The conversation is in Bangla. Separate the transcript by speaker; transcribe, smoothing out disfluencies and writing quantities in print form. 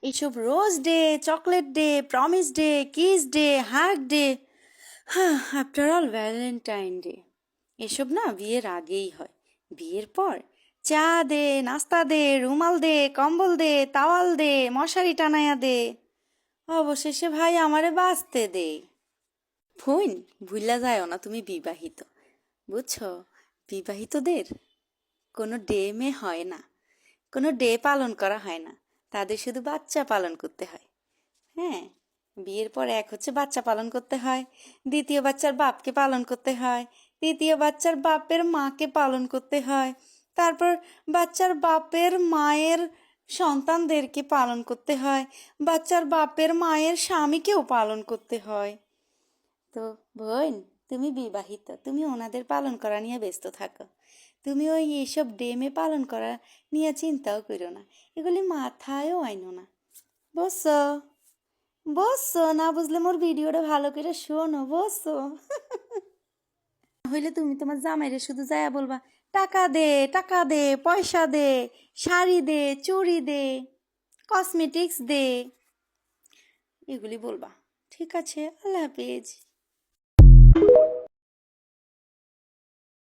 Speaker 1: এইসব rose day, chocolate day, promise day, kiss day, hug day, হ্যাঁ, আফটার অল ভ্যালেন্টাইন ডে এসব না বিয়ের আগেই হয়। বিয়ের পর চা দে, নাস্তা দে, রুমাল দে, কম্বল দে, তাওয়াল দে, মশারি টানাইয়া দে, অবশেষে ভাই আমারে বাঁচতে দে। ফোন ভুইলা যায়ও না তুমি বিবাহিত, বুঝছো? বিবাহিতদের কোনো ডে মে হয় না, কোনো ডে পালন করা হয় না, তাদের শুধু বাচ্চা পালন করতে হয়। হ্যাঁ, বিয়ের পর এক হচ্ছে বাচ্চা পালন করতে হয়, দ্বিতীয় বাচ্চার বাপকে পালন করতে হয়, তৃতীয় বাচ্চার বাপের মাকে পালন করতে হয়, তারপর বাচ্চার বাপের মায়ের সন্তানদেরকে পালন করতে হয়, বাচ্চার বাপের মায়ের স্বামীকেও পালন করতে হয়। তো বোন, তুমি বিবাহিত, তুমি ওনাদের পালন করা নিয়ে ব্যস্ত থাকো। তুমি ওই এইসব ডেমে পালন করা নিয়ে চিন্তাও করো না, এগুলি মাথায়ও আইনো না, বুঝছো? বুঝছো না? বুঝলে মোর ভিডিওটা ভালো করে শোনো, বুঝছো? হইলে তুমি তোমার জামাইরে শুধু যায়া বলবা, টাকা দে, টাকা দে, পয়সা দে, শাড়ি দে, চুড়ি দে, কসমেটিক্স দে, এগুলি বলবা। ঠিক আছে, আল্লাহ হাফিজ।